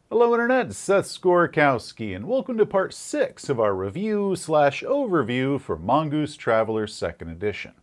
Hello Internet, Seth Skorkowski, and welcome to part 6 of our review/overview for Mongoose Traveler 2nd Edition.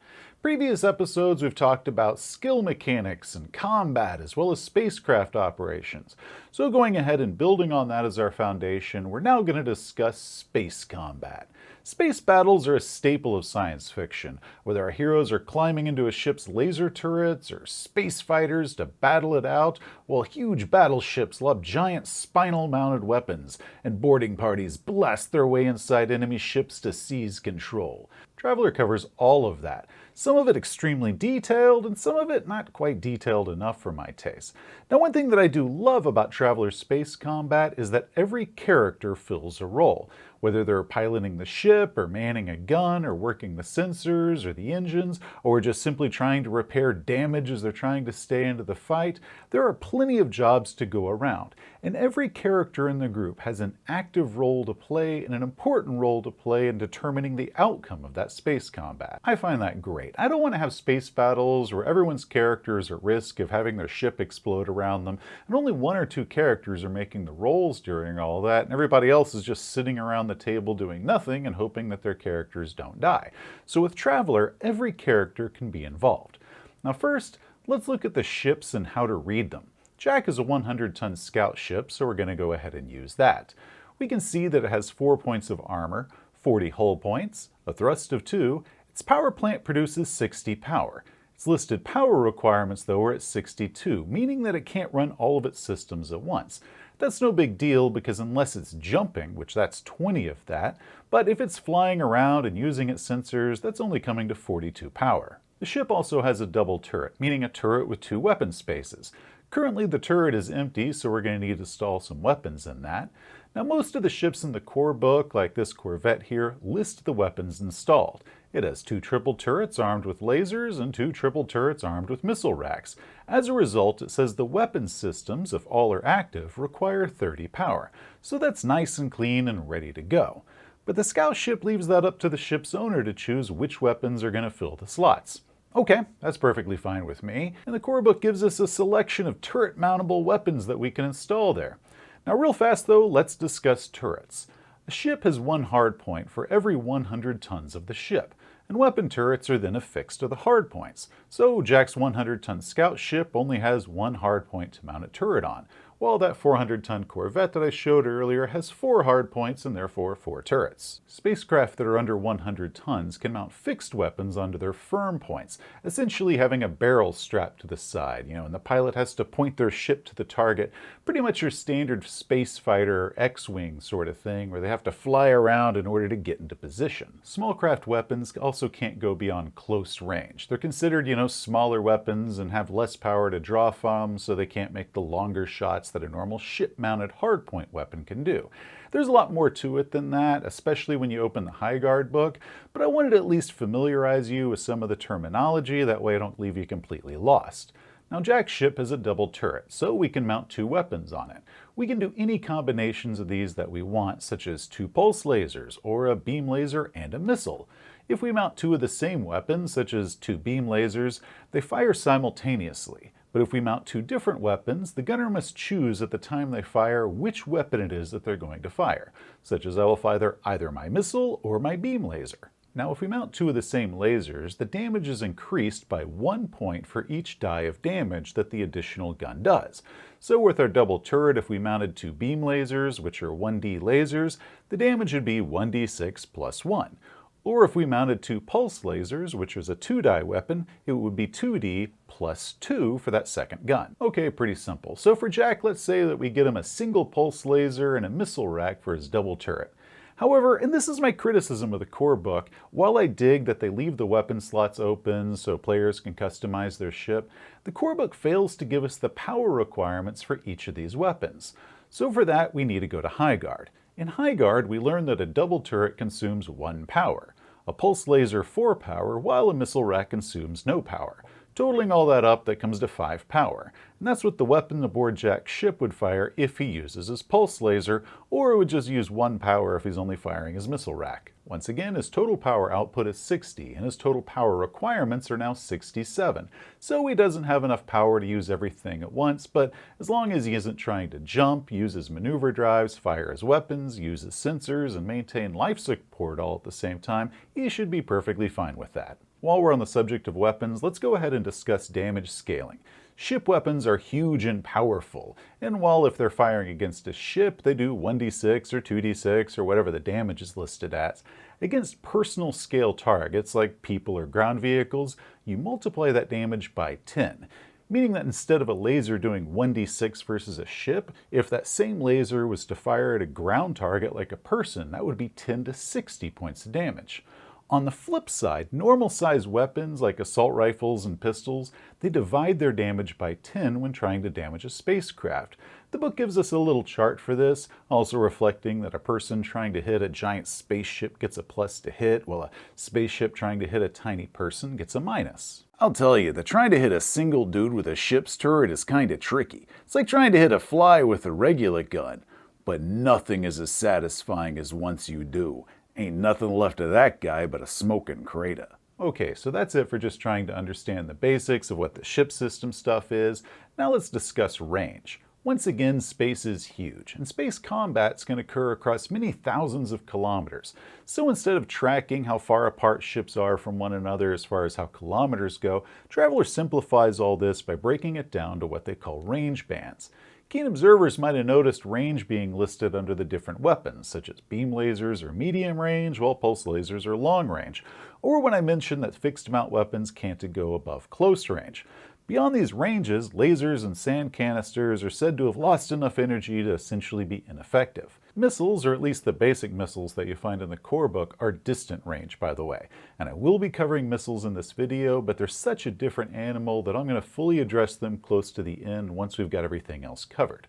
Previous episodes we've talked about skill mechanics and combat as well as spacecraft operations. So going ahead and building on that as our foundation, we're now going to discuss space combat. Space battles are a staple of science fiction, whether our heroes are climbing into a ship's laser turrets or space fighters to battle it out, while huge battleships lob giant spinal-mounted weapons, and boarding parties blast their way inside enemy ships to seize control. Traveler covers all of that, some of it extremely detailed, and some of it not quite detailed enough for my taste. Now, one thing that I do love about Traveler Space Combat is that every character fills a role. Whether they're piloting the ship, or manning a gun, or working the sensors, or the engines, or just simply trying to repair damage as they're trying to stay into the fight, there are plenty of jobs to go around. And every character in the group has an active role to play and an important role to play in determining the outcome of that space combat. I find that great. I don't want to have space battles where everyone's character is at risk of having their ship explode around them, and only one or two characters are making the rolls during all that, and everybody else is just sitting around the table doing nothing and hoping that their characters don't die. So with Traveler, every character can be involved. Now first, let's look at the ships and how to read them. Jack is a 100-ton scout ship, so we're going to go ahead and use that. We can see that it has 4 points of armor, 40 hull points, a thrust of 2, its power plant produces 60 power. Its listed power requirements, though, are at 62, meaning that it can't run all of its systems at once. That's no big deal because unless it's jumping, which that's 20 of that, but if it's flying around and using its sensors, that's only coming to 42 power. The ship also has a double turret, meaning a turret with 2 weapon spaces. Currently the turret is empty, so we're going to need to install some weapons in that. Now most of the ships in the core book, like this Corvette here, list the weapons installed. It has 2 triple turrets armed with lasers and 2 triple turrets armed with missile racks. As a result, it says the weapon systems, if all are active, require 30 power. So that's nice and clean and ready to go. But the scout ship leaves that up to the ship's owner to choose which weapons are going to fill the slots. Okay, that's perfectly fine with me, and the core book gives us a selection of turret-mountable weapons that we can install there. Now real fast though, let's discuss turrets. A ship has 1 hard point for every 100 tons of the ship, and weapon turrets are then affixed to the hard points. So Jack's 100-ton scout ship only has 1 hard point to mount a turret on, while that 400-ton Corvette that I showed earlier has 4 hard points and therefore 4 turrets. Spacecraft that are under 100 tons can mount fixed weapons onto their firm points, essentially having a barrel strapped to the side, and the pilot has to point their ship to the target, pretty much your standard space fighter X-Wing sort of thing, where they have to fly around in order to get into position. Small craft weapons also can't go beyond close range. They're considered, smaller weapons and have less power to draw from, so they can't make the longer shots that a normal ship-mounted hardpoint weapon can do. There's a lot more to it than that, especially when you open the High Guard book, but I wanted to at least familiarize you with some of the terminology, that way I don't leave you completely lost. Now Jack's ship has a double turret, so we can mount 2 weapons on it. We can do any combinations of these that we want, such as 2 pulse lasers, or a beam laser and a missile. If we mount 2 of the same weapons, such as 2 beam lasers, they fire simultaneously. But if we mount 2 different weapons, the gunner must choose at the time they fire which weapon it is that they're going to fire, such as I will fire either my missile or my beam laser. Now if we mount 2 of the same lasers, the damage is increased by 1 point for each die of damage that the additional gun does. So with our double turret, if we mounted 2 beam lasers, which are 1d lasers, the damage would be 1d6 plus 1. Or if we mounted 2 pulse lasers, which is a 2-die weapon, it would be 2d plus 2 for that second gun. Okay, pretty simple. So for Jack, let's say that we get him a single pulse laser and a missile rack for his double turret. However, and this is my criticism of the core book, while I dig that they leave the weapon slots open so players can customize their ship, the core book fails to give us the power requirements for each of these weapons. So for that, we need to go to High Guard. In High Guard, we learn that a double turret consumes 1 power, a pulse laser 4 power, while a missile rack consumes no power. Totaling all that up, that comes to 5 power. And that's what the weapon aboard Jack's ship would fire if he uses his pulse laser, or it would just use 1 power if he's only firing his missile rack. Once again, his total power output is 60, and his total power requirements are now 67. So he doesn't have enough power to use everything at once, but as long as he isn't trying to jump, use his maneuver drives, fire his weapons, use his sensors, and maintain life support all at the same time, he should be perfectly fine with that. While we're on the subject of weapons, let's go ahead and discuss damage scaling. Ship weapons are huge and powerful, and while if they're firing against a ship, they do 1d6 or 2d6 or whatever the damage is listed as, against personal scale targets like people or ground vehicles, you multiply that damage by 10. Meaning that instead of a laser doing 1d6 versus a ship, if that same laser was to fire at a ground target like a person, that would be 10 to 60 points of damage. On the flip side, normal-sized weapons like assault rifles and pistols, they divide their damage by 10 when trying to damage a spacecraft. The book gives us a little chart for this, also reflecting that a person trying to hit a giant spaceship gets a plus to hit, while a spaceship trying to hit a tiny person gets a minus. I'll tell you, that trying to hit a single dude with a ship's turret is kinda tricky. It's like trying to hit a fly with a regular gun. But nothing is as satisfying as once you do. Ain't nothing left of that guy but a smoking crater. Okay, so that's it for just trying to understand the basics of what the ship system stuff is. Now let's discuss range. Once again, space is huge, and space combats can occur across many thousands of kilometers. So instead of tracking how far apart ships are from one another as far as how kilometers go, Traveler simplifies all this by breaking it down to what they call range bands. Keen observers might have noticed range being listed under the different weapons, such as beam lasers are medium range, while pulse lasers are long range, or when I mentioned that fixed mount weapons can't go above close range. Beyond these ranges, lasers and sand canisters are said to have lost enough energy to essentially be ineffective. Missiles, or at least the basic missiles that you find in the core book, are distant range, by the way. And I will be covering missiles in this video, but they're such a different animal that I'm going to fully address them close to the end once we've got everything else covered.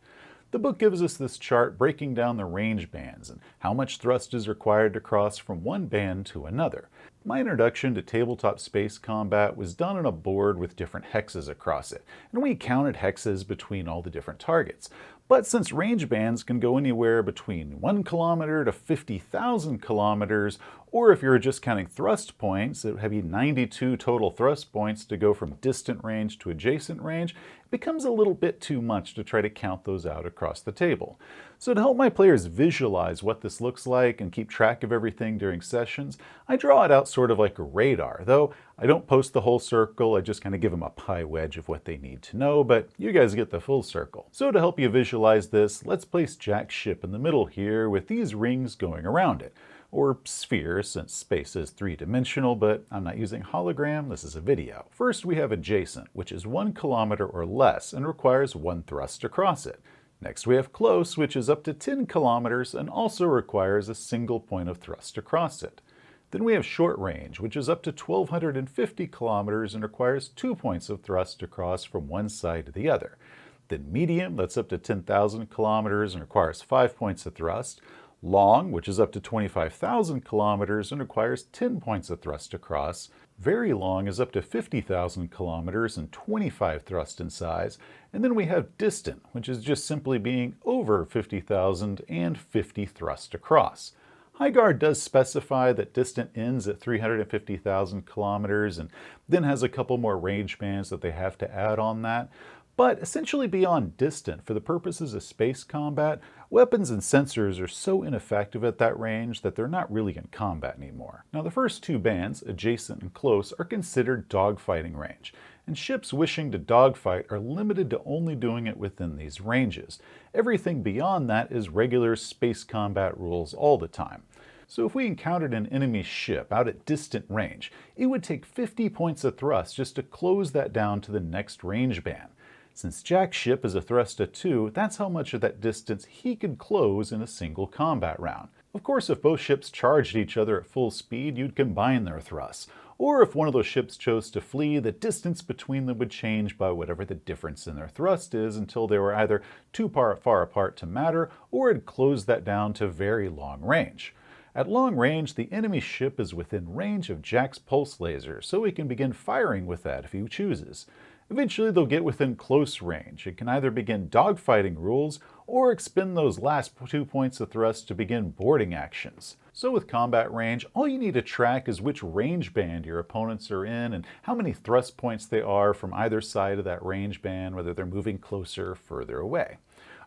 The book gives us this chart breaking down the range bands and how much thrust is required to cross from one band to another. My introduction to tabletop space combat was done on a board with different hexes across it, and we counted hexes between all the different targets. But since range bands can go anywhere between 1 kilometer to 50,000 kilometers, or if you're just counting thrust points, it would be 92 total thrust points to go from distant range to adjacent range, it becomes a little bit too much to try to count those out across the table. So to help my players visualize what this looks like and keep track of everything during sessions, I draw it out sort of like a radar, though I don't post the whole circle, I just kind of give them a pie wedge of what they need to know, but you guys get the full circle. So to help you visualize this, let's place Jack's ship in the middle here with these rings going around it. Or sphere, since space is three-dimensional, but I'm not using hologram, this is a video. First we have adjacent, which is 1 kilometer or less and requires 1 thrust across it. Next we have close, which is up to 10 kilometers and also requires a single point of thrust across it. Then we have short range, which is up to 1,250 kilometers and requires 2 points of thrust across from one side to the other. Then medium, that's up to 10,000 kilometers and requires 5 points of thrust. Long, which is up to 25,000 kilometers and requires 10 points of thrust across. Very long is up to 50,000 kilometers and 25 thrust in size. And then we have distant, which is just simply being over 50,000 and 50 thrust across. HighGuard does specify that distant ends at 350,000 kilometers and then has a couple more range bands that they have to add on that. But essentially beyond distant, for the purposes of space combat, weapons and sensors are so ineffective at that range that they're not really in combat anymore. Now the first two bands, adjacent and close, are considered dogfighting range, and ships wishing to dogfight are limited to only doing it within these ranges. Everything beyond that is regular space combat rules all the time. So if we encountered an enemy ship out at distant range, it would take 50 points of thrust just to close that down to the next range band. Since Jack's ship is a thrust of 2, that's how much of that distance he could close in a single combat round. Of course, if both ships charged each other at full speed, you'd combine their thrusts. Or if one of those ships chose to flee, the distance between them would change by whatever the difference in their thrust is until they were either too far apart to matter, or had closed that down to very long range. At long range, the enemy ship is within range of Jack's pulse laser, so he can begin firing with that if he chooses. Eventually, they'll get within close range. It can either begin dogfighting rules or expend those last 2 points of thrust to begin boarding actions. So with combat range, all you need to track is which range band your opponents are in and how many thrust points they are from either side of that range band, whether they're moving closer or further away.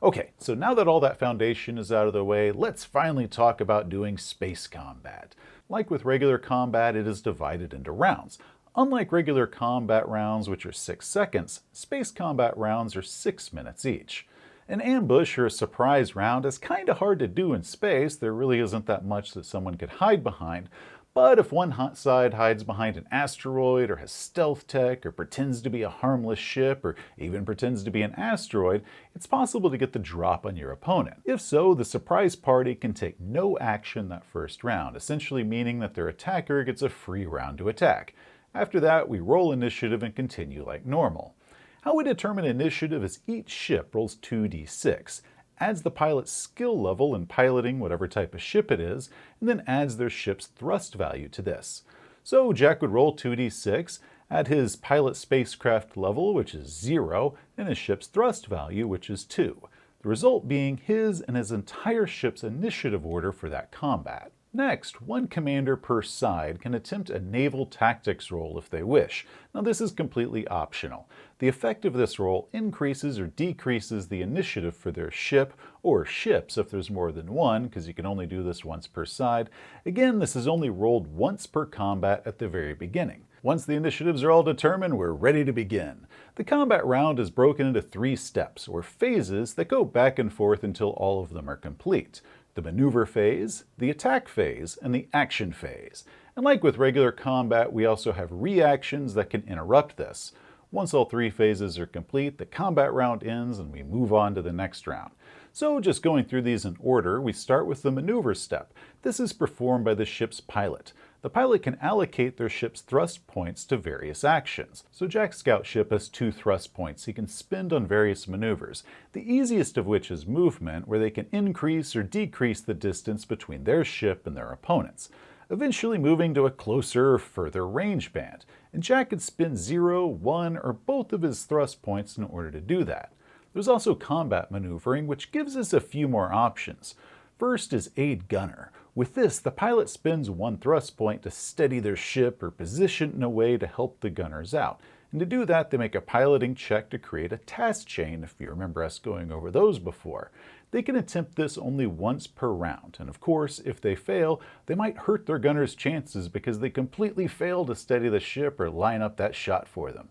Okay, so now that all that foundation is out of the way, let's finally talk about doing space combat. Like with regular combat, it is divided into rounds. Unlike regular combat rounds, which are 6 seconds, space combat rounds are 6 minutes each. An ambush or a surprise round is kinda hard to do in space. There really isn't that much that someone could hide behind. But if one side hides behind an asteroid or has stealth tech or pretends to be a harmless ship or even pretends to be an asteroid, it's possible to get the drop on your opponent. If so, the surprise party can take no action that first round, essentially meaning that their attacker gets a free round to attack. After that, we roll initiative and continue like normal. How we determine initiative is each ship rolls 2d6, adds the pilot's skill level in piloting whatever type of ship it is, and then adds their ship's thrust value to this. So Jack would roll 2d6, add his pilot spacecraft level, which is 0, and his ship's thrust value, which is 2. The result being his and his entire ship's initiative order for that combat. Next, one commander per side can attempt a naval tactics roll if they wish. Now this is completely optional. The effect of this roll increases or decreases the initiative for their ship, or ships if there's more than one, because you can only do this once per side. Again, this is only rolled once per combat at the very beginning. Once the initiatives are all determined, we're ready to begin. The combat round is broken into 3 steps, or phases, that go back and forth until all of them are complete. The maneuver phase, the attack phase, and the action phase. And like with regular combat, we also have reactions that can interrupt this. Once all 3 phases are complete, the combat round ends and we move on to the next round. So just going through these in order, we start with the maneuver step. This is performed by the ship's pilot. The pilot can allocate their ship's thrust points to various actions. So Jack's scout ship has 2 thrust points he can spend on various maneuvers, the easiest of which is movement, where they can increase or decrease the distance between their ship and their opponents, eventually moving to a closer or further range band. And Jack can spend 0, 1, or both of his thrust points in order to do that. There's also combat maneuvering, which gives us a few more options. First is aid gunner. With this, the pilot spends 1 thrust point to steady their ship or position in a way to help the gunners out. And to do that, they make a piloting check to create a task chain, if you remember us going over those before. They can attempt this only once per round, and of course, if they fail, they might hurt their gunners' chances because they completely fail to steady the ship or line up that shot for them.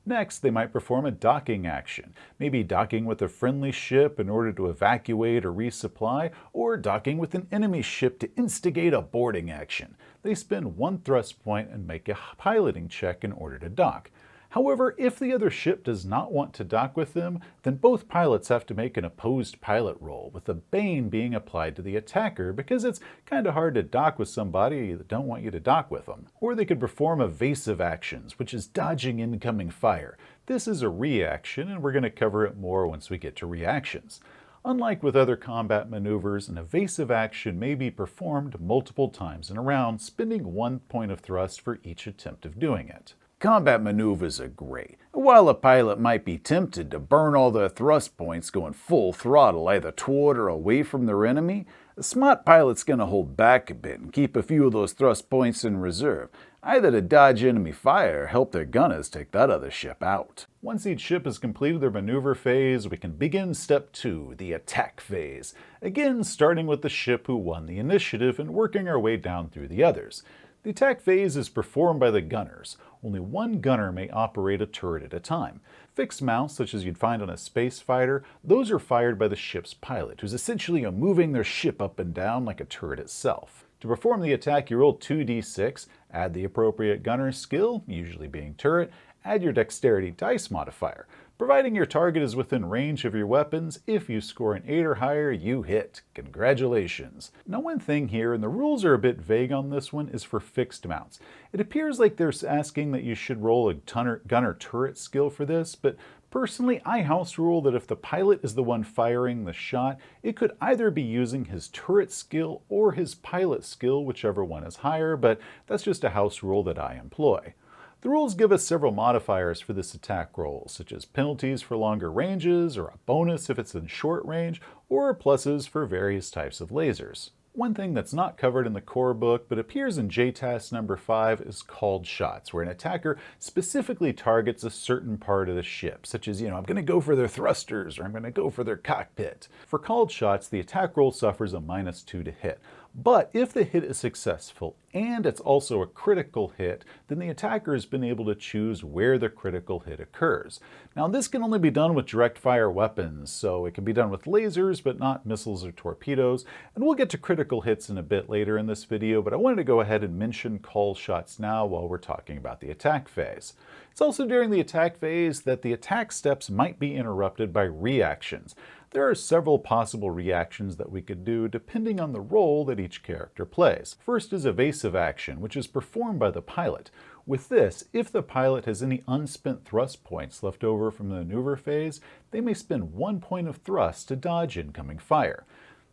Next, they might perform a docking action, maybe docking with a friendly ship in order to evacuate or resupply, or docking with an enemy ship to instigate a boarding action. They spend 1 thrust point and make a piloting check in order to dock. However, if the other ship does not want to dock with them, then both pilots have to make an opposed pilot roll, with a bane being applied to the attacker because it's kinda hard to dock with somebody that don't want you to dock with them. Or they could perform evasive actions, which is dodging incoming fire. This is a reaction, and we're going to cover it more once we get to reactions. Unlike with other combat maneuvers, an evasive action may be performed multiple times in a round, spending 1 point of thrust for each attempt of doing it. Combat maneuvers are great. While a pilot might be tempted to burn all their thrust points going full throttle either toward or away from their enemy, a smart pilot's going to hold back a bit and keep a few of those thrust points in reserve, either to dodge enemy fire or help their gunners take that other ship out. Once each ship has completed their maneuver phase, we can begin step 2, the attack phase. Again, starting with the ship who won the initiative and working our way down through the others. The attack phase is performed by the gunners. Only 1 gunner may operate a turret at a time. Fixed mounts, such as you'd find on a space fighter, those are fired by the ship's pilot, who's essentially moving their ship up and down like a turret itself. To perform the attack, you roll 2d6, add the appropriate gunner skill, usually being turret, add your dexterity dice modifier. Providing your target is within range of your weapons, if you score an 8 or higher, you hit. Congratulations. Now one thing here, and the rules are a bit vague on this one, is for fixed mounts. It appears like they're asking that you should roll a gunner turret skill for this, but Personally, I house rule that if the pilot is the one firing the shot, it could either be using his turret skill or his pilot skill, whichever one is higher, but that's just a house rule that I employ. The rules give us several modifiers for this attack roll, such as penalties for longer ranges, or a bonus if it's in short range, or pluses for various types of lasers. One thing that's not covered in the core book but appears in JTAS number 5 is called shots, where an attacker specifically targets a certain part of the ship, such as, I'm going to go for their thrusters, or I'm going to go for their cockpit. For called shots, the attack roll suffers a -2 to hit. But if the hit is successful and it's also a critical hit, then the attacker has been able to choose where the critical hit occurs. Now, this can only be done with direct fire weapons, so it can be done with lasers but not missiles or torpedoes, and we'll get to critical hits in a bit later in this video, but I wanted to go ahead and mention call shots now while we're talking about the attack phase. It's also during the attack phase that the attack steps might be interrupted by reactions. There are several possible reactions that we could do depending on the role that each character plays. First is evasive action, which is performed by the pilot. With this, if the pilot has any unspent thrust points left over from the maneuver phase, they may spend 1 point of thrust to dodge incoming fire.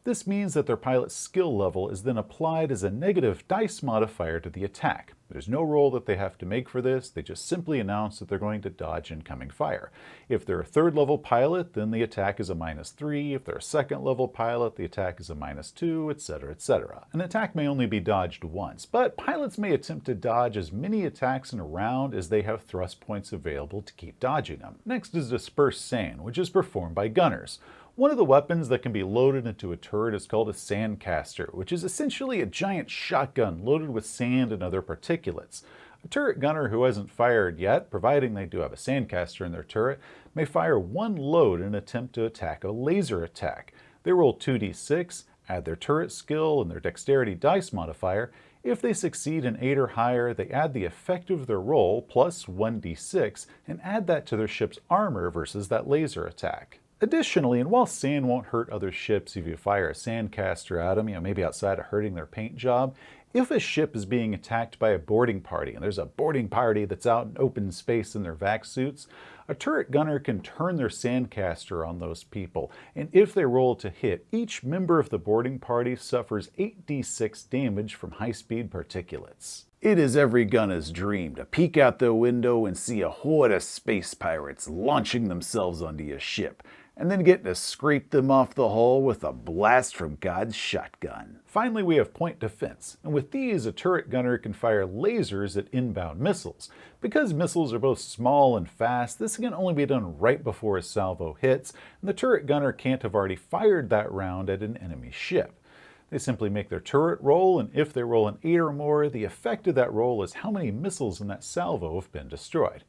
This means that their pilot's skill level is then applied as a negative dice modifier to the attack. There's no roll that they have to make for this, they just simply announce that they're going to dodge incoming fire. If they're a 3rd level pilot, then the attack is a -3, if they're a 2nd level pilot, the attack is a -2, etc., etc. An attack may only be dodged once, but pilots may attempt to dodge as many attacks in a round as they have thrust points available to keep dodging them. Next is disperse sand, which is performed by gunners. One of the weapons that can be loaded into a turret is called a sandcaster, which is essentially a giant shotgun loaded with sand and other particulates. A turret gunner who hasn't fired yet, providing they do have a sandcaster in their turret, may fire 1 load in an attempt to attack a laser attack. They roll 2d6, add their turret skill and their dexterity dice modifier. If they succeed in 8 or higher, they add the effect of their roll plus 1d6 and add that to their ship's armor versus that laser attack. Additionally, and while sand won't hurt other ships if you fire a sandcaster at them, maybe outside of hurting their paint job, if a ship is being attacked by a boarding party, and there's a boarding party that's out in open space in their vac suits, a turret gunner can turn their sandcaster on those people, and if they roll to hit, each member of the boarding party suffers 8d6 damage from high-speed particulates. It is every gunner's dream to peek out their window and see a horde of space pirates launching themselves onto your ship, and then getting to scrape them off the hull with a blast from God's shotgun. Finally, we have point defense, and with these, a turret gunner can fire lasers at inbound missiles. Because missiles are both small and fast, this can only be done right before a salvo hits, and the turret gunner can't have already fired that round at an enemy ship. They simply make their turret roll, and if they roll an 8 or more, the effect of that roll is how many missiles in that salvo have been destroyed.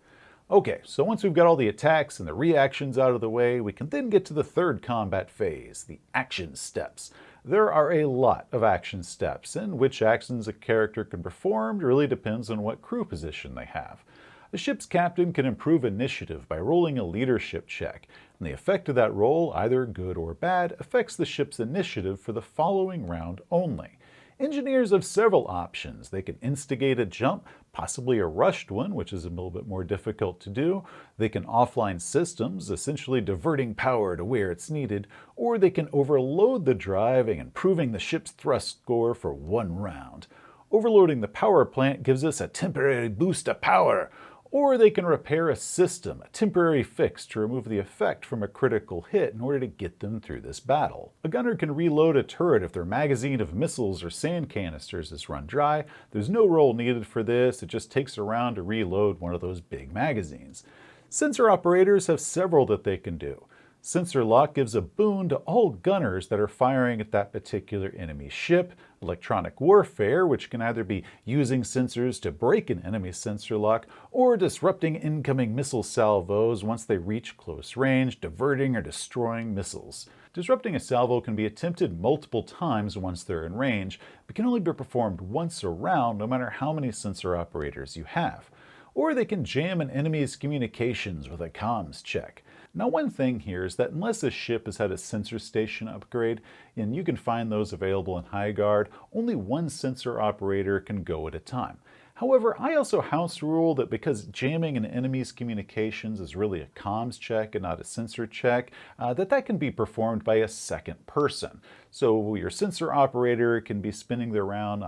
Okay, so once we've got all the attacks and the reactions out of the way, we can then get to the 3rd combat phase, the action steps. There are a lot of action steps, and which actions a character can perform really depends on what crew position they have. A ship's captain can improve initiative by rolling a leadership check, and the effect of that roll, either good or bad, affects the ship's initiative for the following round only. Engineers have several options. They can instigate a jump, possibly a rushed one, which is a little bit more difficult to do. They can offline systems, essentially diverting power to where it's needed, or they can overload the drive and improving the ship's thrust score for 1 round. Overloading the power plant gives us a temporary boost of power, or they can repair a system, a temporary fix to remove the effect from a critical hit in order to get them through this battle. A gunner can reload a turret if their magazine of missiles or sand canisters is run dry. There's no roll needed for this, it just takes a round to reload one of those big magazines. Sensor operators have several that they can do. Sensor lock gives a boon to all gunners that are firing at that particular enemy ship. Electronic warfare, which can either be using sensors to break an enemy sensor lock, or disrupting incoming missile salvos once they reach close range, diverting or destroying missiles. Disrupting a salvo can be attempted multiple times once they're in range, but can only be performed once a round no matter how many sensor operators you have. Or they can jam an enemy's communications with a comms check. Now, one thing here is that unless a ship has had a sensor station upgrade, and you can find those available in High Guard, only one sensor operator can go at a time. However, I also house rule that because jamming an enemy's communications is really a comms check and not a sensor check, that can be performed by a second person. So your sensor operator can be spinning their round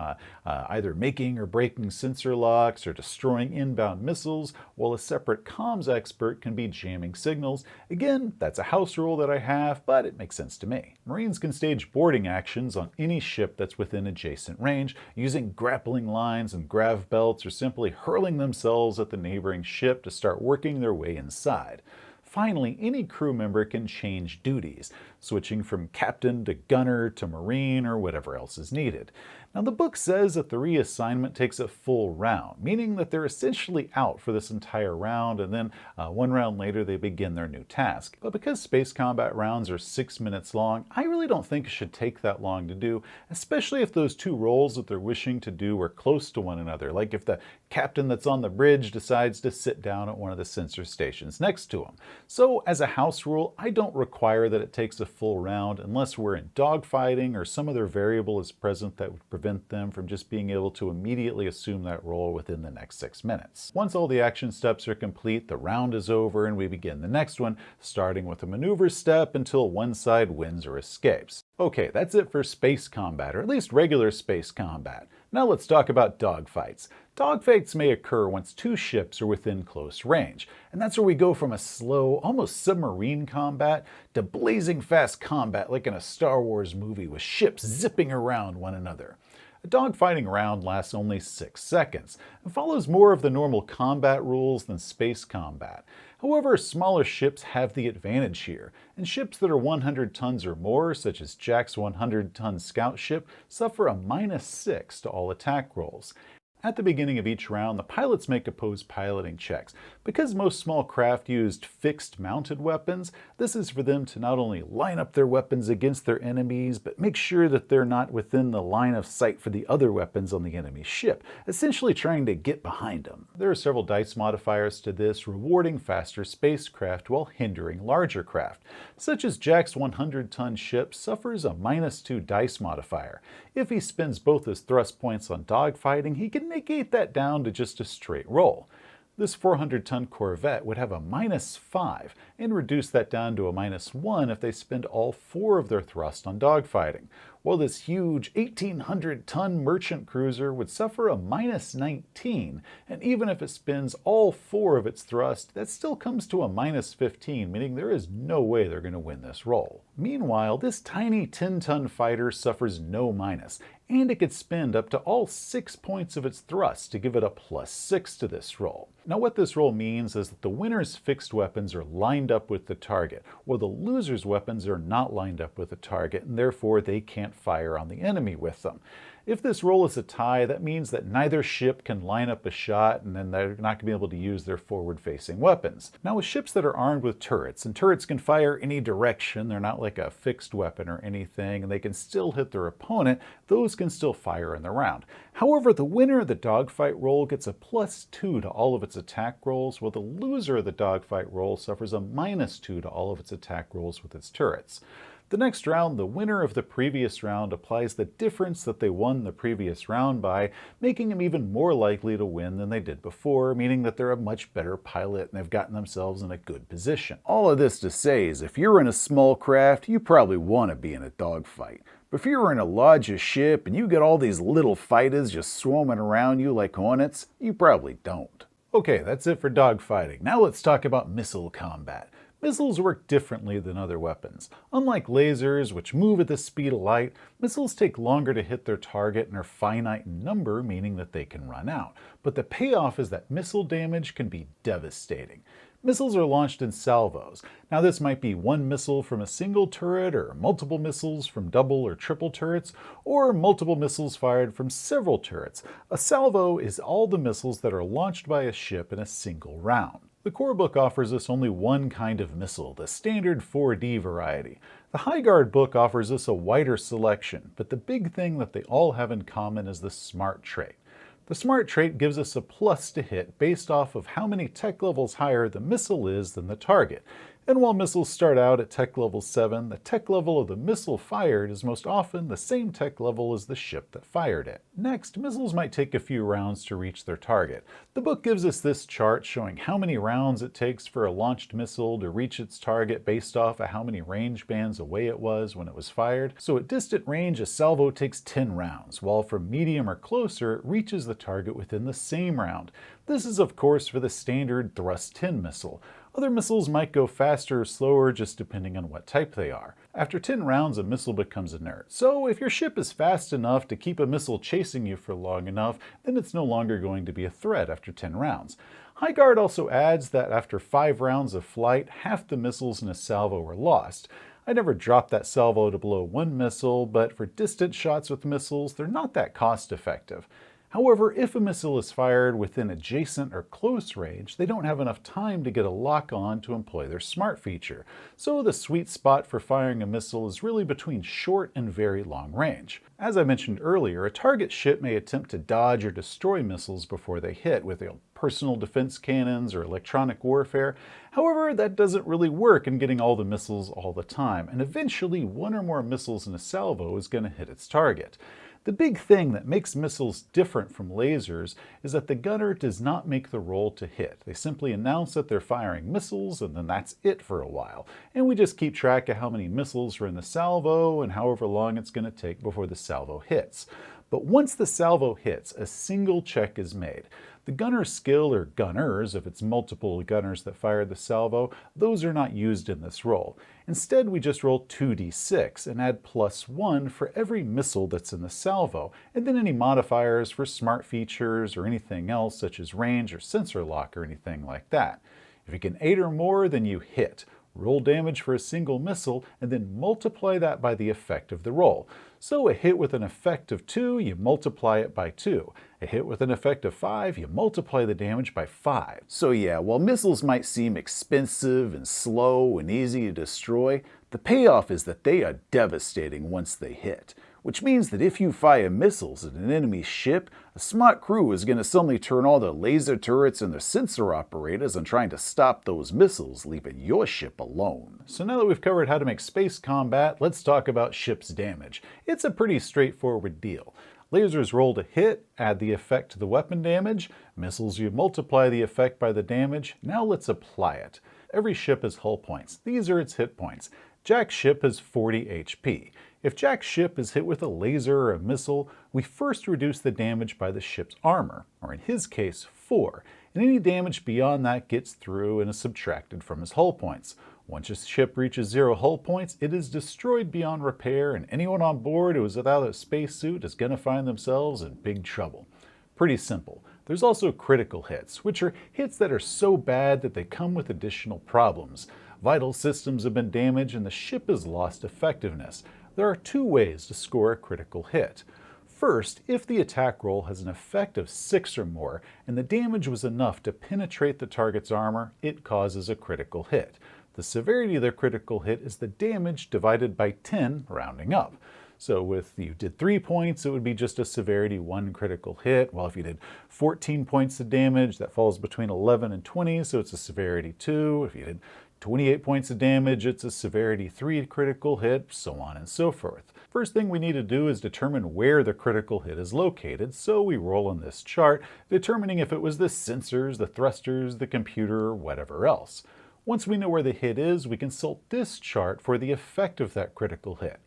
either making or breaking sensor locks or destroying inbound missiles, while a separate comms expert can be jamming signals. Again, that's a house rule that I have, but it makes sense to me. Marines can stage boarding actions on any ship that's within adjacent range, using grappling lines and grav belts, or simply hurling themselves at the neighboring ship to start working their way inside. Finally, any crew member can change duties, switching from captain to gunner to marine or whatever else is needed. Now, the book says that the reassignment takes a full round, meaning that they're essentially out for this entire round, and then one round later they begin their new task. But because space combat rounds are 6 minutes long, I really don't think it should take that long to do, especially if those two roles that they're wishing to do are close to one another, like if the captain that's on the bridge decides to sit down at one of the sensor stations next to him. So, as a house rule, I don't require that it takes a full round unless we're in dogfighting or some other variable is present that would prevent them from just being able to immediately assume that role within the next 6 minutes. Once all the action steps are complete, the round is over and we begin the next one, starting with a maneuver step until one side wins or escapes. Okay, that's it for space combat, or at least regular space combat. Now let's talk about dogfights. Dogfights may occur once two ships are within close range, and that's where we go from a slow, almost submarine combat to blazing fast combat like in a Star Wars movie with ships zipping around one another. A dogfighting round lasts only 6 seconds and follows more of the normal combat rules than space combat. However, smaller ships have the advantage here, and ships that are 100 tons or more, such as Jack's 100-ton scout ship, suffer a -6 to all attack rolls. At the beginning of each round, the pilots make opposed piloting checks. Because most small craft used fixed mounted weapons, this is for them to not only line up their weapons against their enemies, but make sure that they're not within the line of sight for the other weapons on the enemy ship, essentially trying to get behind them. There are several dice modifiers to this, rewarding faster spacecraft while hindering larger craft, such as Jack's 100-ton ship suffers a -2 dice modifier. If he spends both his thrust points on dogfighting, he can negate that down to just a straight roll. This 400-ton Corvette would have a -5 and reduce that down to a -1 if they spend all 4 of their thrust on dogfighting, while this huge 1,800-ton merchant cruiser would suffer a -19, and even if it spends all 4 of its thrust, that still comes to a -15, meaning there is no way they're going to win this roll. Meanwhile, this tiny 10-ton fighter suffers no minus, and it could spend up to all 6 points of its thrust to give it a +6 to this roll. Now what this roll means is that the winner's fixed weapons are lined up with the target, while the loser's weapons are not lined up with the target, and therefore they can't fire on the enemy with them. If this roll is a tie, that means that neither ship can line up a shot, and then they're not going to be able to use their forward-facing weapons. Now with ships that are armed with turrets, and turrets can fire any direction, they're not like a fixed weapon or anything, and they can still hit their opponent, those can still fire in the round. However, the winner of the dogfight roll gets a +2 to all of its attack rolls, while the loser of the dogfight roll suffers a -2 to all of its attack rolls with its turrets. The next round, the winner of the previous round applies the difference that they won the previous round by, making them even more likely to win than they did before, meaning that they're a much better pilot and they've gotten themselves in a good position. All of this to say is if you're in a small craft, you probably want to be in a dogfight. But if you're in a larger ship and you get all these little fighters just swarming around you like hornets, you probably don't. Okay, that's it for dogfighting. Now let's talk about missile combat. Missiles work differently than other weapons. Unlike lasers, which move at the speed of light, missiles take longer to hit their target and are finite in number, meaning that they can run out. But the payoff is that missile damage can be devastating. Missiles are launched in salvos. Now this might be one missile from a single turret, or multiple missiles from double or triple turrets, or multiple missiles fired from several turrets. A salvo is all the missiles that are launched by a ship in a single round. The core book offers us only one kind of missile, the standard 4D variety. The High Guard book offers us a wider selection, but the big thing that they all have in common is the SMART trait. The SMART trait gives us a plus to hit based off of how many tech levels higher the missile is than the target. And while missiles start out at tech level 7, the tech level of the missile fired is most often the same tech level as the ship that fired it. Next, missiles might take a few rounds to reach their target. The book gives us this chart showing how many rounds it takes for a launched missile to reach its target based off of how many range bands away it was when it was fired. So at distant range, a salvo takes 10 rounds, while from medium or closer, it reaches the target within the same round. This is of course for the standard thrust 10 missile. Other missiles might go faster or slower just depending on what type they are. After 10 rounds, a missile becomes inert. So if your ship is fast enough to keep a missile chasing you for long enough, then it's no longer going to be a threat after 10 rounds. Highguard also adds that after 5 rounds of flight, half the missiles in a salvo were lost. I never dropped that salvo to blow one missile, but for distant shots with missiles, they're not that cost effective. However, if a missile is fired within adjacent or close range, they don't have enough time to get a lock on to employ their smart feature. So the sweet spot for firing a missile is really between short and very long range. As I mentioned earlier, a target ship may attempt to dodge or destroy missiles before they hit with personal defense cannons or electronic warfare. However, that doesn't really work in getting all the missiles all the time, and eventually one or more missiles in a salvo is going to hit its target. The big thing that makes missiles different from lasers is that the gunner does not make the roll to hit. They simply announce that they're firing missiles, and then that's it for a while. And we just keep track of how many missiles are in the salvo and however long it's going to take before the salvo hits. But once the salvo hits, a single check is made. The gunner's skill, or gunners, if it's multiple gunners that fired the salvo, those are not used in this roll. Instead, we just roll 2d6 and add +1 for every missile that's in the salvo, and then any modifiers for smart features or anything else such as range or sensor lock or anything like that. If you can 8 or more, then you hit. Roll damage for a single missile, and then multiply that by the effect of the roll. So a hit with an effect of 2, you multiply it by 2. A hit with an effect of 5, you multiply the damage by 5. So yeah, while missiles might seem expensive and slow and easy to destroy, the payoff is that they are devastating once they hit. Which means that if you fire missiles at an enemy ship, a smart crew is going to suddenly turn all their laser turrets and their sensor operators on trying to stop those missiles, leaving your ship alone. So now that we've covered how to make space combat, let's talk about ship's damage. It's a pretty straightforward deal. Lasers roll to hit, add the effect to the weapon damage. Missiles, you multiply the effect by the damage. Now let's apply it. Every ship has hull points. These are its hit points. Jack's ship has 40 HP. If Jack's ship is hit with a laser or a missile, we first reduce the damage by the ship's armor, or in his case, 4, and any damage beyond that gets through and is subtracted from his hull points. Once a ship reaches 0 hull points, it is destroyed beyond repair, and anyone on board who is without a spacesuit is going to find themselves in big trouble. Pretty simple. There's also critical hits, which are hits that are so bad that they come with additional problems. Vital systems have been damaged and the ship has lost effectiveness. There are 2 ways to score a critical hit. First, if the attack roll has an effect of 6 or more, and the damage was enough to penetrate the target's armor, it causes a critical hit. The severity of the critical hit is the damage divided by 10, rounding up. So if you did 3 points, it would be just a severity 1 critical hit. Well, if you did 14 points of damage, that falls between 11 and 20, so it's a severity 2. If you did 28 points of damage, it's a severity 3 critical hit, so on and so forth. First thing we need to do is determine where the critical hit is located, so we roll on this chart, determining if it was the sensors, the thrusters, the computer, or whatever else. Once we know where the hit is, we consult this chart for the effect of that critical hit.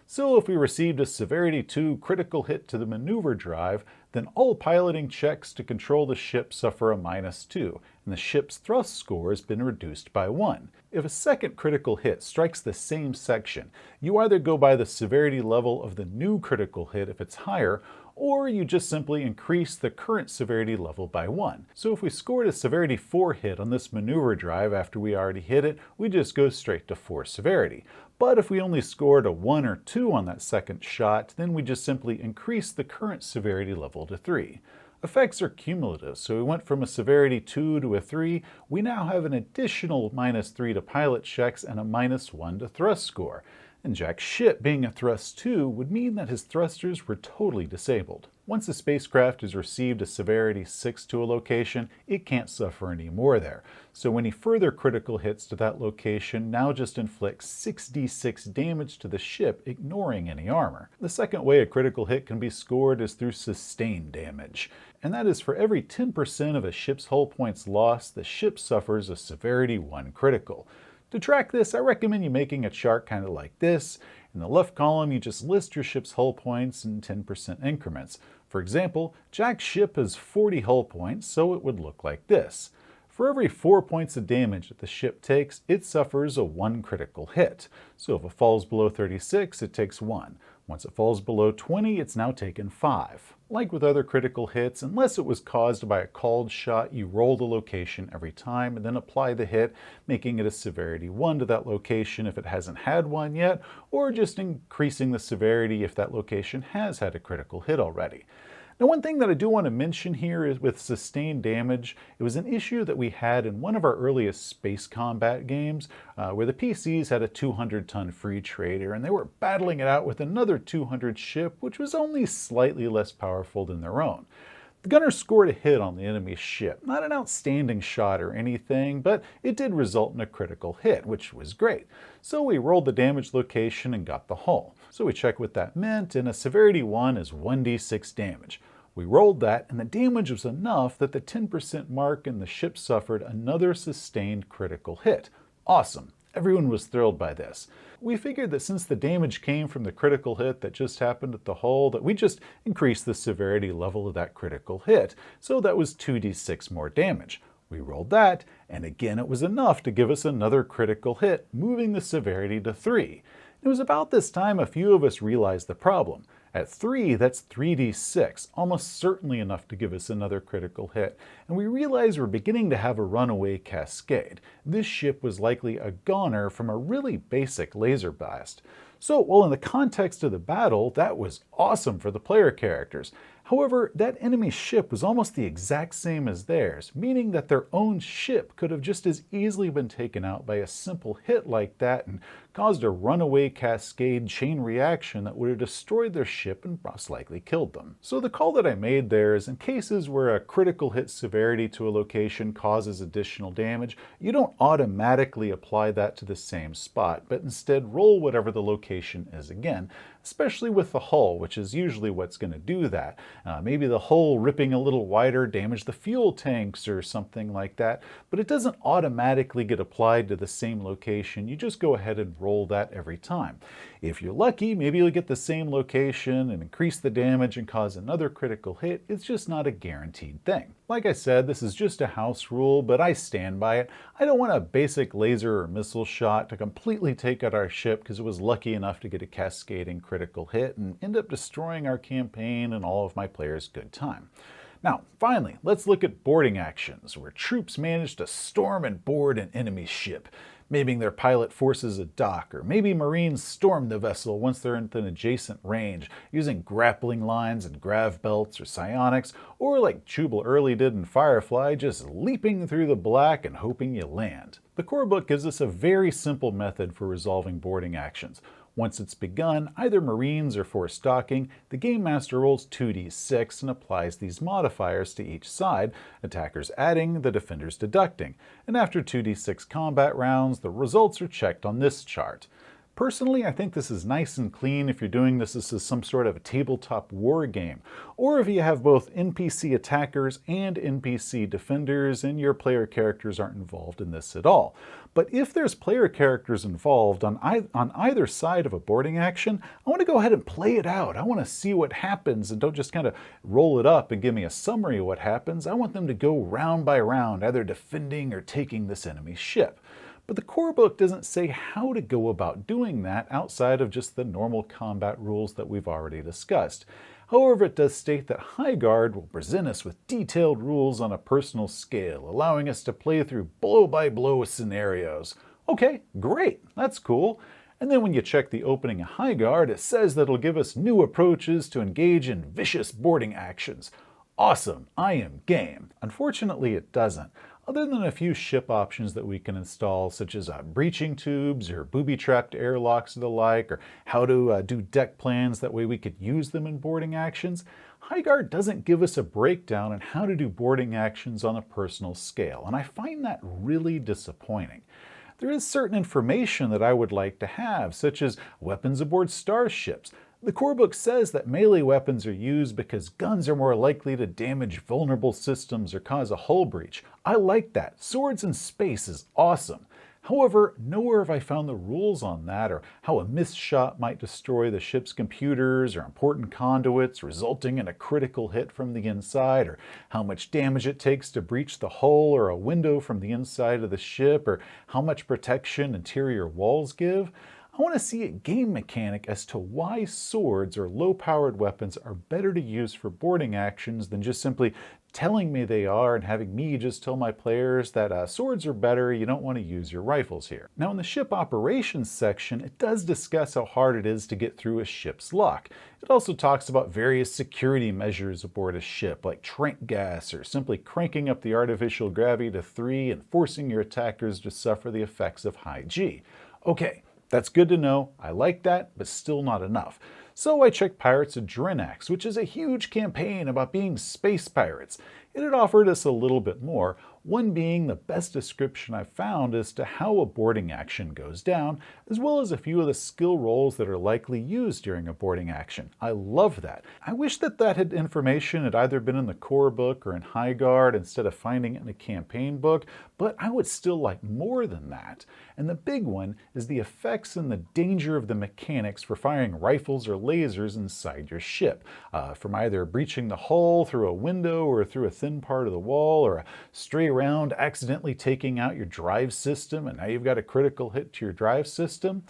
So if we received a severity 2 critical hit to the maneuver drive, then all piloting checks to control the ship suffer a -2, and the ship's thrust score has been reduced by 1. If a second critical hit strikes the same section, you either go by the severity level of the new critical hit if it's higher, or you just simply increase the current severity level by 1. So if we scored a severity 4 hit on this maneuver drive after we already hit it, we just go straight to 4 severity. But if we only scored a 1 or 2 on that second shot, then we just simply increase the current severity level to 3. Effects are cumulative, so we went from a severity 2 to a 3. We now have an additional -3 to pilot checks and a -1 to thrust score. And Jack's ship being a thrust 2 would mean that his thrusters were totally disabled. Once a spacecraft has received a severity 6 to a location, it can't suffer any more there. So any further critical hits to that location now just inflict 6d6 damage to the ship, ignoring any armor. The second way a critical hit can be scored is through sustained damage, and that is for every 10% of a ship's hull points lost, the ship suffers a severity 1 critical. To track this, I recommend you making a chart kind of like this. In the left column, you just list your ship's hull points in 10% increments. For example, Jack's ship has 40 hull points, so it would look like this. For every 4 points of damage that the ship takes, it suffers a 1 critical hit. So if it falls below 36, it takes 1. Once it falls below 20, it's now taken 5. Like with other critical hits, unless it was caused by a called shot, you roll the location every time and then apply the hit, making it a severity 1 to that location if it hasn't had one yet, or just increasing the severity if that location has had a critical hit already. Now, one thing that I do want to mention here is with sustained damage, it was an issue that we had in one of our earliest space combat games, where the PCs had a 200-ton free trader, and they were battling it out with another 200 ship, which was only slightly less powerful than their own. The gunner scored a hit on the enemy's ship, not an outstanding shot or anything, but it did result in a critical hit, which was great. So we rolled the damage location and got the hull. So we checked what that meant, and a severity 1 is 1d6 damage. We rolled that, and the damage was enough that the 10% mark and the ship suffered another sustained critical hit. Awesome. Everyone was thrilled by this. We figured that since the damage came from the critical hit that just happened at the hull, that we just increased the severity level of that critical hit. So that was 2d6 more damage. We rolled that, and again it was enough to give us another critical hit, moving the severity to 3. It was about this time a few of us realized the problem. At 3, that's 3d6, almost certainly enough to give us another critical hit, and we realized we're beginning to have a runaway cascade. This ship was likely a goner from a really basic laser blast. So, while in the context of the battle, that was awesome for the player characters. However, that enemy ship was almost the exact same as theirs, meaning that their own ship could have just as easily been taken out by a simple hit like that and caused a runaway cascade chain reaction that would have destroyed their ship and most likely killed them. So the call that I made there is in cases where a critical hit severity to a location causes additional damage, you don't automatically apply that to the same spot, but instead roll whatever the location is again, especially with the hull, which is usually what's going to do that. Maybe the hull ripping a little wider damaged the fuel tanks or something like that, but it doesn't automatically get applied to the same location. You just go ahead and roll that every time. If you're lucky, maybe you'll get the same location and increase the damage and cause another critical hit. It's just not a guaranteed thing. Like I said, this is just a house rule, but I stand by it. I don't want a basic laser or missile shot to completely take out our ship because it was lucky enough to get a cascading critical hit and end up destroying our campaign and all of my players' good time. Now, finally, let's look at boarding actions, where troops manage to storm and board an enemy ship. Maybe their pilot forces a dock, or maybe Marines storm the vessel once they're in an adjacent range, using grappling lines and grav belts or psionics, or like Jubal Early did in Firefly, just leaping through the black and hoping you land. The core book gives us a very simple method for resolving boarding actions. Once it's begun, either Marines or forced docking, the Game Master rolls 2d6 and applies these modifiers to each side, attackers adding, the defenders deducting. And after 2d6 combat rounds, the results are checked on this chart. Personally, I think this is nice and clean if you're doing this as some sort of a tabletop war game, or if you have both NPC attackers and NPC defenders and your player characters aren't involved in this at all. But if there's player characters involved on either side of a boarding action, I want to go ahead and play it out. I want to see what happens and don't just kind of roll it up and give me a summary of what happens. I want them to go round by round, either defending or taking this enemy ship. But the core book doesn't say how to go about doing that outside of just the normal combat rules that we've already discussed. However, it does state that High Guard will present us with detailed rules on a personal scale, allowing us to play through blow-by-blow scenarios. Okay, great, that's cool. And then when you check the opening of High Guard, it says that it'll give us new approaches to engage in vicious boarding actions. Awesome, I am game. Unfortunately, it doesn't. Other than a few ship options that we can install, such as breaching tubes or booby-trapped airlocks and the like, or how to do deck plans, that way we could use them in boarding actions, Highguard doesn't give us a breakdown on how to do boarding actions on a personal scale, and I find that really disappointing. There is certain information that I would like to have, such as weapons aboard starships. The core book says that melee weapons are used because guns are more likely to damage vulnerable systems or cause a hull breach. I like that. Swords in space is awesome. However, nowhere have I found the rules on that, or how a missed shot might destroy the ship's computers or important conduits, resulting in a critical hit from the inside, or how much damage it takes to breach the hull or a window from the inside of the ship, or how much protection interior walls give. I want to see a game mechanic as to why swords or low-powered weapons are better to use for boarding actions than just simply telling me they are and having me just tell my players that swords are better, you don't want to use your rifles here. Now in the ship operations section, it does discuss how hard it is to get through a ship's lock. It also talks about various security measures aboard a ship, like trank gas or simply cranking up the artificial gravity to 3 and forcing your attackers to suffer the effects of high G. Okay. That's good to know, I like that, but still not enough. So I checked Pirates of Drinax, which is a huge campaign about being space pirates. It had offered us a little bit more, one being the best description I've found as to how a boarding action goes down, as well as a few of the skill rolls that are likely used during a boarding action. I love that. I wish that information had either been in the core book or in Highguard instead of finding it in a campaign book, but I would still like more than that. And the big one is the effects and the danger of the mechanics for firing rifles or lasers inside your ship, from either breaching the hull through a window or through a thin part of the wall, or a stray round accidentally taking out your drive system and now you've got a critical hit to your drive system.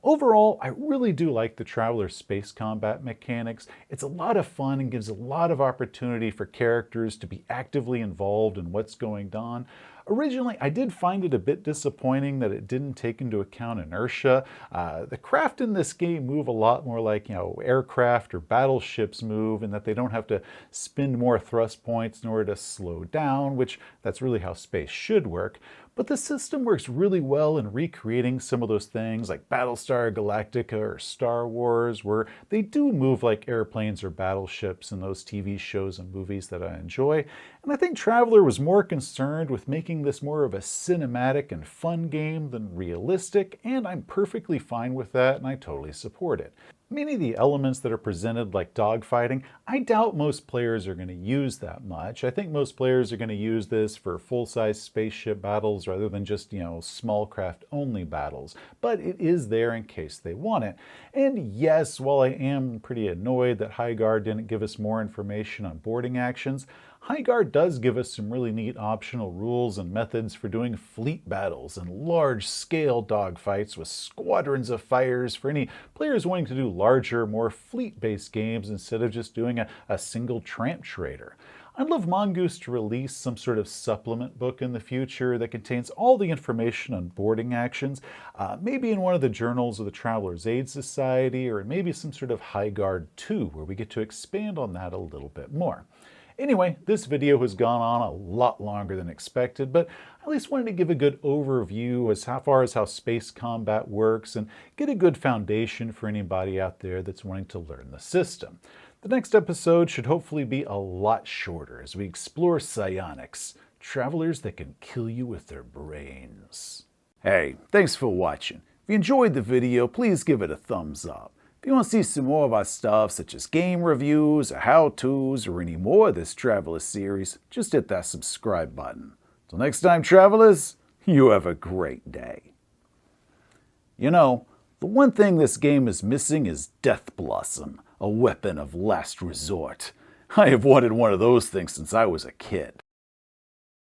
Overall, I really do like the Traveler space combat mechanics. It's a lot of fun and gives a lot of opportunity for characters to be actively involved in what's going on. Originally, I did find it a bit disappointing that it didn't take into account inertia. The craft in this game move a lot more like, aircraft or battleships move, and that they don't have to spend more thrust points in order to slow down, which that's really how space should work. But the system works really well in recreating some of those things like Battlestar Galactica or Star Wars, where they do move like airplanes or battleships in those TV shows and movies that I enjoy. And I think Traveler was more concerned with making this more of a cinematic and fun game than realistic, and I'm perfectly fine with that and I totally support it. Many of the elements that are presented like dogfighting, I doubt most players are going to use that much. I think most players are going to use this for full-size spaceship battles rather than just, small craft only battles. But it is there in case they want it. And yes, while I am pretty annoyed that Highguard didn't give us more information on boarding actions, Highguard does give us some really neat optional rules and methods for doing fleet battles and large-scale dogfights with squadrons of fighters for any players wanting to do larger, more fleet-based games instead of just doing a single tramp trader. I'd love Mongoose to release some sort of supplement book in the future that contains all the information on boarding actions, maybe in one of the journals of the Traveler's Aid Society, or maybe some sort of Highguard 2, where we get to expand on that a little bit more. Anyway, this video has gone on a lot longer than expected, but I at least wanted to give a good overview as far as how space combat works and get a good foundation for anybody out there that's wanting to learn the system. The next episode should hopefully be a lot shorter as we explore psionics, travelers that can kill you with their brains. Hey, thanks for watching. If you enjoyed the video, please give it a thumbs up. If you want to see some more of our stuff, such as game reviews, or how-tos, or any more of this Traveler series, just hit that subscribe button. Till next time, Travelers, you have a great day. The one thing this game is missing is Death Blossom, a weapon of last resort. I have wanted one of those things since I was a kid.